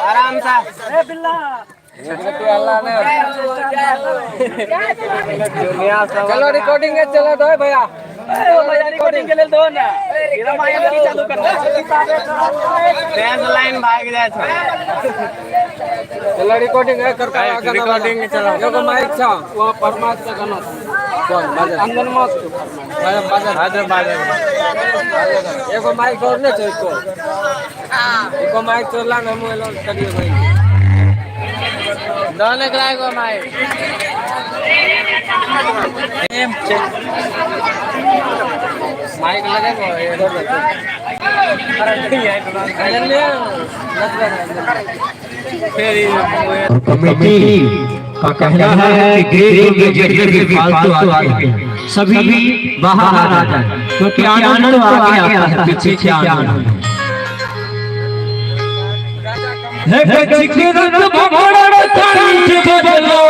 आराम सा चलो रिकॉर्डिंग है, चलो दो भैया रिकॉर्डिंग के लिए दो ना चालू करना लाइन भाग जाए। चलो रिकॉर्डिंग है करता रिकॉर्डिंग चलो माइक छा वो परमात्मा करना कौन बाजार अंदर मत बाजार बाजार एगो माइक और ने छ को एको माइक चला न हम एलो करियो भाई दोने कराए को माइक एम चेक माइक लगे को इधर रखो अरे नहीं है तो निकाल ले फिर कमेटी का कहना है कि ग्रेड जगह भी फालतू आते हैं, सभी बाहर आ जाए क्योंकि आनंद आगे आता है, पीछे से आनंद है। जिक्र भगवान तंज बदलो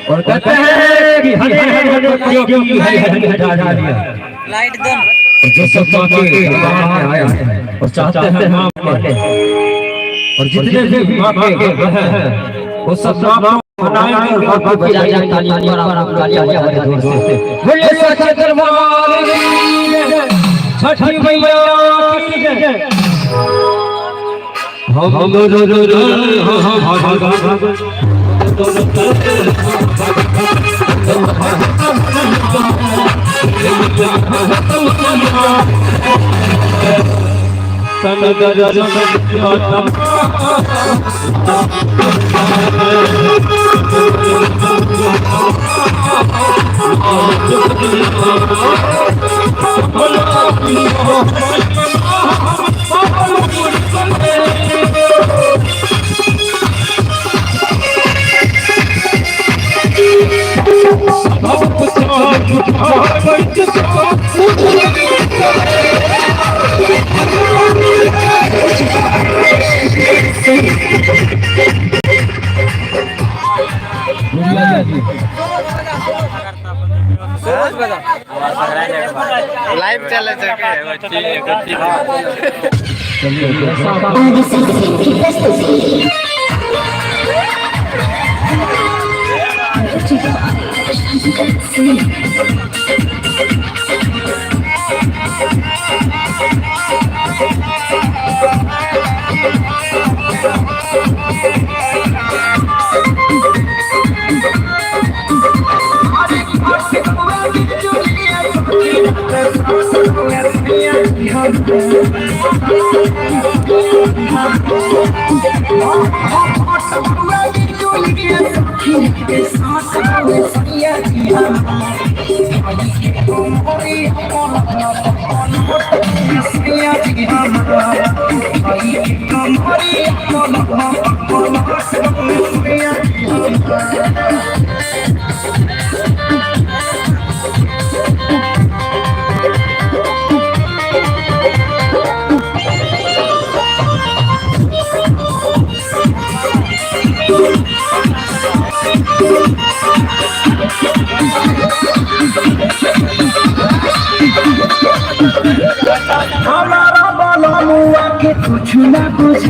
और कहते हैं कि लाइट दो जो सब के आया और चाहते हैं मां मांगे और जितने भी मांगे वो सब मां बनाएंगे और बाबा बजाएंगे तालियां और आप तालियां बजाएंगे जोर से बोले सच्चे दरबार की जय छठी मैया की जय। हम लाइव चले चके हमारा बाला मुआ के कुछ ना कुछ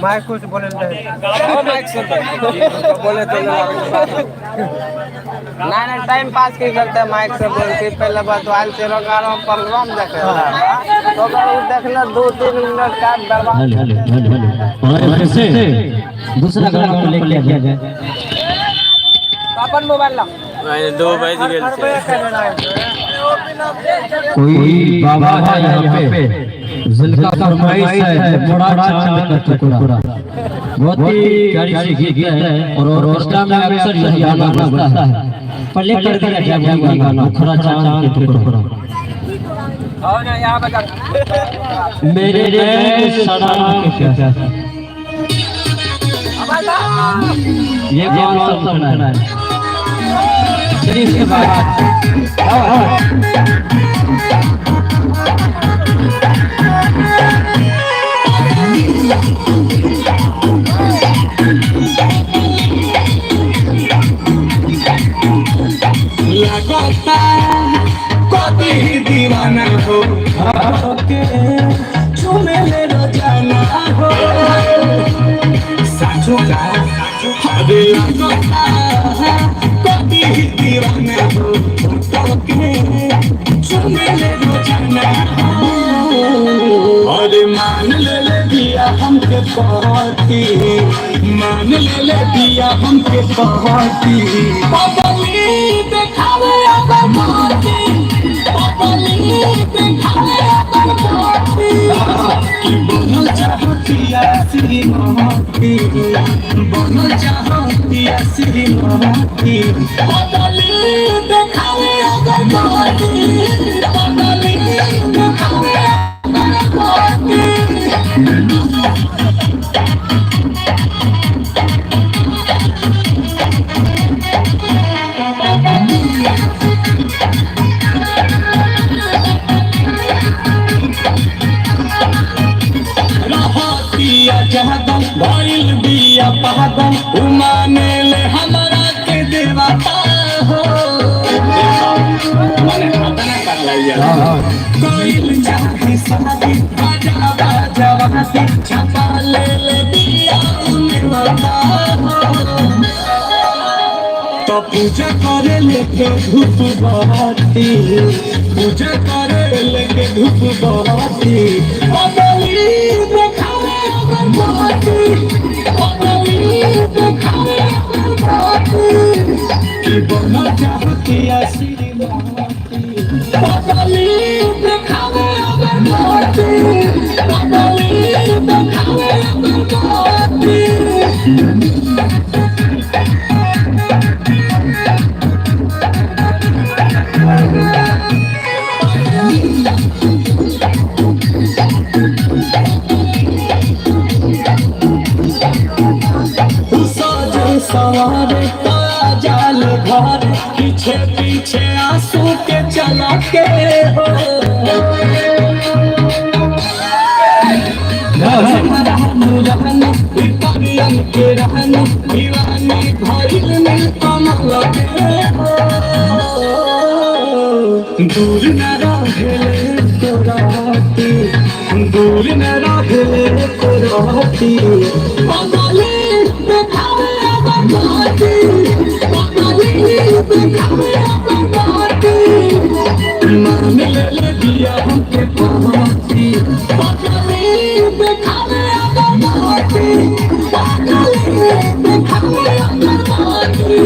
माइक कुछ बोले माइक से बोले तो नहीं टाइम पास की करते माइक से बोल के पहले बतवाल के प्रोग्राम देखे तो देखना 2-3 मिनट का बर्बाद और ऐसे दूसरा गाना को लेके आ जाए अपन मोबाइल ला 2 बज गए कोई बाबा है यहाँ पे जिनका फरमाइश है बड़ा चांद का टुकड़ा बहुत ही प्यारी सी गीत है और ऑर्केस्ट्रा में अक्सर यही गाना बजता है पहले कर दिया जाए वो गाना बड़ा चांद का टुकड़ा और ना यहाँ बजा मेरे रे सलाम के प्यास ये कौन सा सुना है चलिए इसके बाद लगता कभी दीवाना हो के चुमे ले रोजाना हो साचो का अरे लगता कभी दीवाना हो के चुमे ले रोजाना हो अरे मान ले दिया हमके पहती मान ले दिया हमके पहती बबली देखावे अगर मोती बबली देखावे अगर मोती कि बनल चाहतिया श्रीमती बनल चाहतिया श्रीमती बबली देखावे अगर मोती बबली देखावे अगर मोती जहदम भइल बिया पहदम उमाने ले हमरा के देवता हो माने खतना कर लइया कोइल चाहे शादी बाजा बाजा बहती छपा ले बिया उनवता हो तो पूजा करे लेके धूप बहती पूजा करे लेके धूप बहती बदली देखावे अगर बहती बदली देखावे अगर बहती कि बनल चाहतिया श्रीमती बदली देखावे अगर बहती बदली देखावे अगर बहती सवारे तारा जाल घर पीछे पीछे आंसू के चला के हो रहनी परियन के रहनी दीवानी भइल में कमल के हो दूर न रहले तोराती दूर न रहले तोराती बदली देखावे अगर बहती बदली देखावे अगर बहती मान ले दिया हमके पहती बदली देखावे अगर बहती बदली देखावे अगर बहती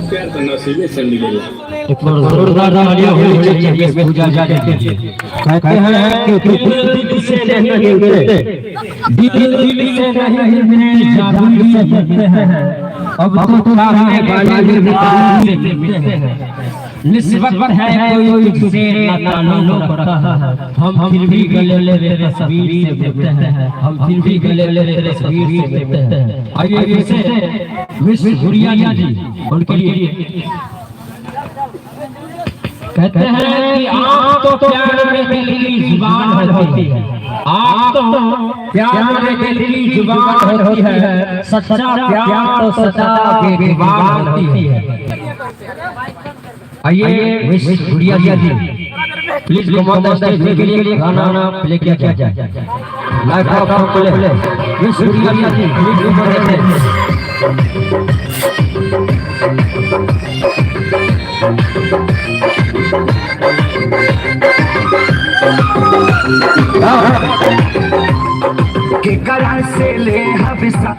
प्यार तो नसीबे से मिलेगा एक बार जोरदार तालियां होनी चाहिए पूजा जाने के लिए कहते हैं कि दिल से नहीं गिरते दिल से नहीं मिलते जादू से मिलते हैं अब तो तुम्हारे गाने भी मिलते हैं निस्बत पर है कोई तुझसे ताल्लुक रखता है हम फिर भी गले ले तस्वीर से मिलते हैं हम फिर भी गले ले तस्वीर से मिलते हैं आइए इसे विश्व गुड़िया जी उनके लिए कहते हैं कि आप तो प्यार में दिल की जुबान होती है आप तो प्यार में दिल की जुबान होती है सच्चा प्यार तो सच्चा के जुबान होती है आइए विश्व गुड़िया जी प्लीज कमांडर स्टेज के लिए गाना प्ले किया जाए लाइव परफॉर्म प्ले विश्व गुड़िया जी प्लीज कमांडर स्टेज के कला से ले हबिसा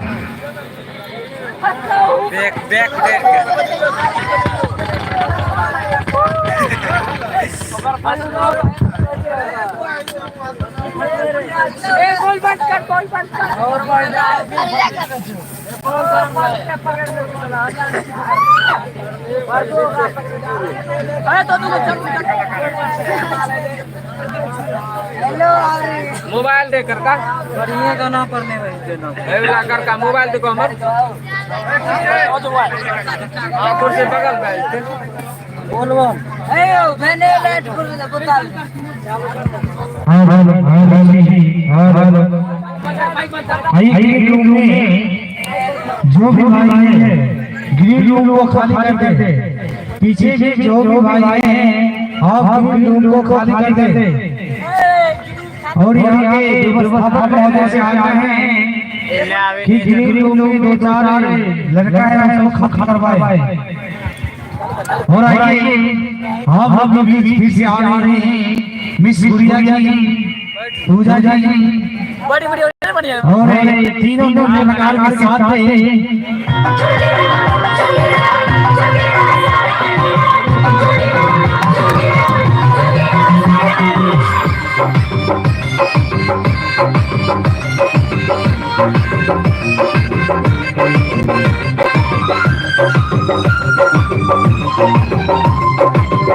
देख देख देख गोल बंद कर और मोबाइल दे कर का बढ़िया गाना पर नहीं भाई देना एवला कर का मोबाइल देखो हमर कुर्सी बगल में बोल बोल मैंने लेट कर ग्रीन रूम में जो भी भाई है ग्रीन रूम को खाली कर दे। पीछे के जो भी भाई हैं आप ग्रीन रूम को खाली कर दे। और यहाँ के व्यवस्थापक महोदय से आए हैं कि ग्रीन रूम में 2-4 लड़का है उसको खत्म करवाए। और आइए हम लोग फिर से आ रहे हैं मिस गुड़िया जी, पूजा जी बड़ी बढ़िया और तीनों कलाकार के साथ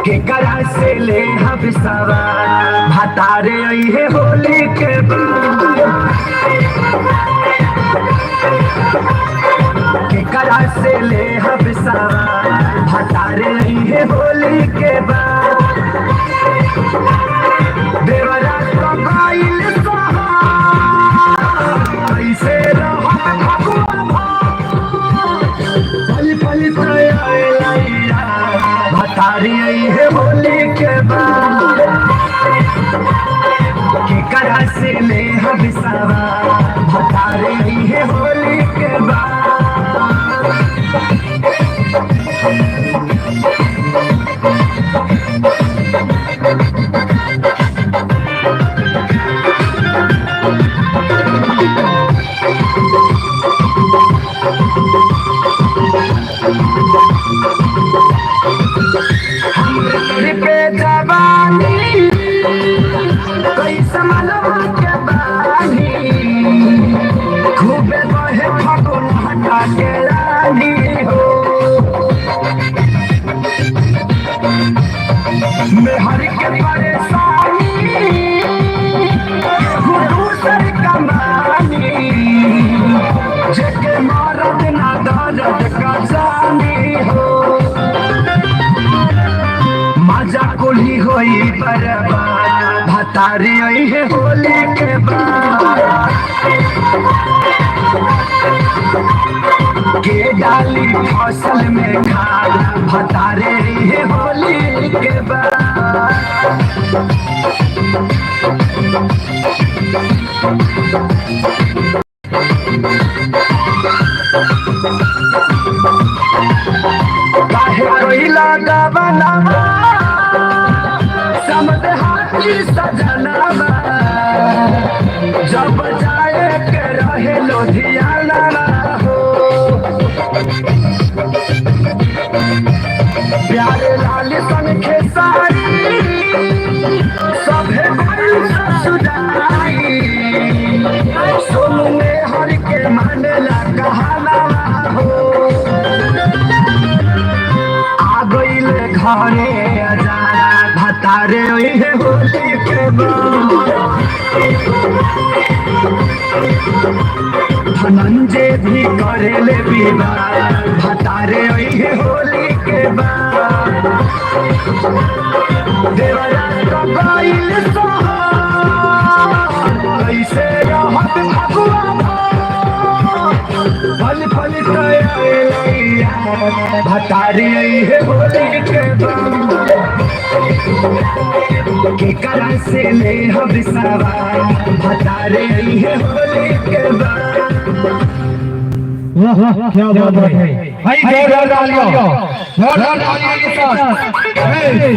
केकरा से ले हम सवार भतारे है होली के बाद। केकरा से ले हम सवार भतारे है होली के बाद। देवरा तो गाइल ऐसे पल पल भतारी है होली के बाद। केकरा से ले हम सवार भतारी है होली के बाद। हर के परेशानी दूसर कमानी जेके मारत ना दर्द का जानी हो। मजा कुली होई बर्बाद भतारी है होली के बाद। के डाली फसल में खाद भतारे है होली के बाद। काहे कोई लगा बनावा समद हाथी सजनावा जब जाए के रहे लुधियाना हो। प्यारे लाल सन खेसारी सभे सुधाई सुनने हर के मन कहना हो। आ गईल घरे अजारा भतारे है होली के बाद। धनंजय भी करेले विवाह भतारे है होली के बाद। देवरा तो गाइल ऐसे रहत भगवा फल फल भतारी है होली के बाद। केकरा से ले हम सवार भतारे है होली के बाद। वाह क्या बात है भाई, जोरदार तालियां, जोरदार तालियां के साथ। अरे